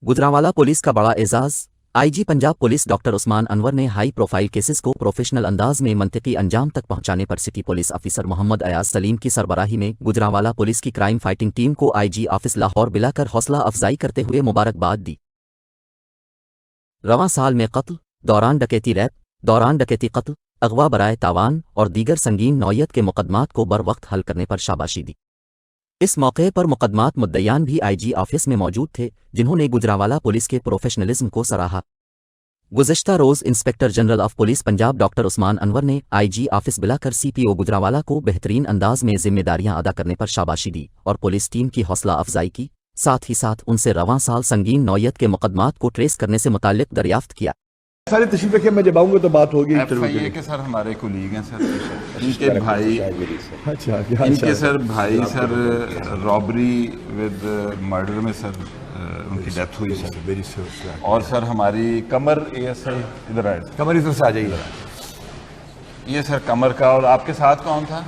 Gujranwala police का बड़ा एजाज। IG Punjab police doctor Usman Anwar ने हाई प्रोफाइल केसेस को प्रोफेशनल अंदाज में मंतकी अंजाम तक पहुंचाने पर city police officer Mohammad Ayaz Saleem की सरबराही में गुजरांवाला पुलिस की क्राइम फाइटिंग टीम को आईजी ऑफिस लाहौर बुलाकर हौसला अफजाई करते हुए मुबारकबाद दी। रवां साल में कत्ल, दौरान डकैती रैप, दौरान डकैती कत्ल, अगवा बराए तावान और दीगर संगीन नौयत के मुकदमात को बर वक्त हल करने पर शाबाशी दी। इस मौके पर मुकदमात मुद्दयान भी आईजी ऑफिस में मौजूद थे, जिन्होंने गुजरांवाला पुलिस के प्रोफेशनलिज्म को सराहा। गुज़श्ता रोज़ inspector general of police Punjab doctor Usman Anwar ने आईजी ऑफिस बुलाकर सीपीओ गुजरांवाला को बेहतरीन अंदाज में जिम्मेदारियां अदा करने पर शाबाशी दी और पुलिस टीम की हौसला अफजाई की। साथ ही साथ उनसे रवां साल संगीन नौयत के मुकदमात को ट्रेस करने से मुताल्लिक दरियाफ्त किया। सारे तशरीफ रखिए, मैं जब आऊंगा तो बात होगी। FIA के सर हमारे कोलीग हैं सर, इनके भाई अच्छा इनके सर भाई सर रॉबरी विद मर्डर में सर उनकी डेथ हुई सर। वेरी सर और सर हमारी कमर ASI इधर आए थे। कमर इधर से आ जाइए। ये सर कमर का, और आपके साथ कौन था?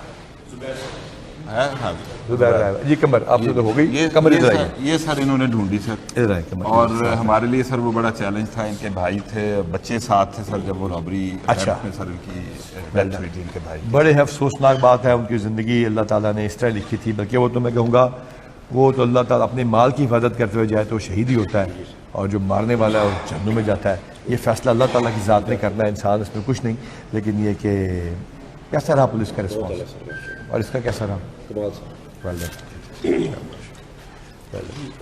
है हाँ जी कमर आपसे तो हो गई। ये कमर इधर ये आइए, सर, ये सर इन्होंने ढूंढी सर। इधर आइए कमर। और हमारे लिए सर वो बड़ा चैलेंज था। इनके भाई थे, बच्चे साथ थे सर जब वो रॉबरी अच्छा। में सर इनकी डेथ हुई थी इनके भाई। बड़े अफसोसनाक बात है, उनकी ज़िंदगी अल्लाह ताला ने इस तरह लिखी थी। बल्कि वो तो मैं कहूँगा वो तो अल्लाह ताला अपने माल की हिफाजत करते हुए जाए तो शहीद ही होता है, और जो मारने वाला है वो जहन्नुम में जाता है। ये फैसला अल्लाह ताला की ज़ात ने करना है, इंसान इसमें कुछ नहीं। लेकिन ये कि कैसा रहा पुलिस का रिस्पॉन्स और इसका कैसा रहा?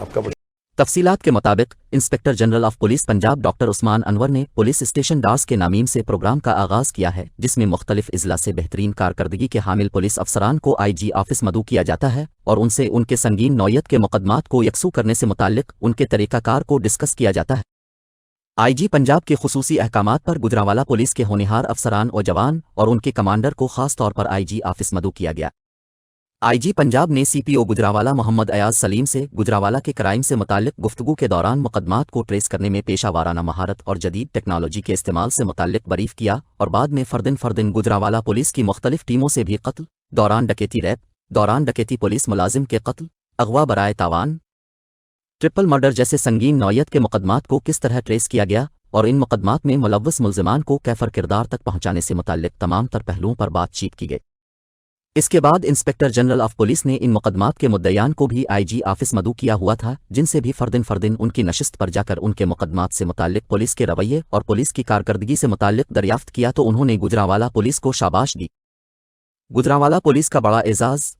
आपका तफसीलात के मुताबिक inspector general of police Punjab doctor Usman Anwar ने पुलिस स्टेशन डार्स के नामीम से प्रोग्राम का आगाज़ किया है, जिसमें मुख्तलिफ इजला से बेहतरीन कारकर्दगी के हामिल पुलिस अफसरान को आईजी ऑफिस मदऊ किया जाता है और उनसे उनके संगीन नौयत के मुकदमात को यकसू करने से मुताल्लिक उनके तरीक़ाकार को डिस्कस किया जाता है। आईजी पंजाब के खुसूसी अहकामात पर गुजरांवाला पुलिस के होनहार अफसरान और जवान और उनके कमांडर को खास तौर पर आईजी ऑफिस मदऊ किया गया। आईजी पंजाब ने सीपीओ गुजरांवाला मोहम्मद अयाज सलीम से गुजरांवाला के क्राइम से मुताल्लिक गुफ्तगू के दौरान मुकदमात को ट्रेस करने में पेशा वाराना महारत और जदीद टेक्नोलॉजी के इस्तेमाल से मुताल्लिक बरीफ किया और बाद में फर्दिन गुजरांवाला पुलिस की मुख्तलिफ टीमों से भी कत्ल, दौरान डकैती रैप, दौरान डकैती पुलिस मुलाजिम के कत्ल, अगवा बराए तावान, ट्रिपल मर्डर जैसे संगीन नौयत के मुकदमात को किस तरह ट्रेस किया गया और इन मुकदमात में मुलव्वस मुल्ज़िमान को कैफर किरदार तक पहुंचाने से मुताल्लिक तमाम तर पहलुओं पर बातचीत की गई। इसके बाद इंस्पेक्टर जनरल ऑफ पुलिस ने इन मुकदमात के मुद्दयान को भी आईजी ऑफिस मदऊ किया हुआ था, जिनसे भी फर्दिन उनकी नशिस्त पर जाकर उनके मुकदमात से मुताल्लिक पुलिस के रवैये और पुलिस की कारकर्दगी से मुताल्लिक दरियाफ्त किया तो उन्होंने गुजरांवाला पुलिस को शाबाश दी। गुजरांवाला पुलिस का बड़ा एजाज।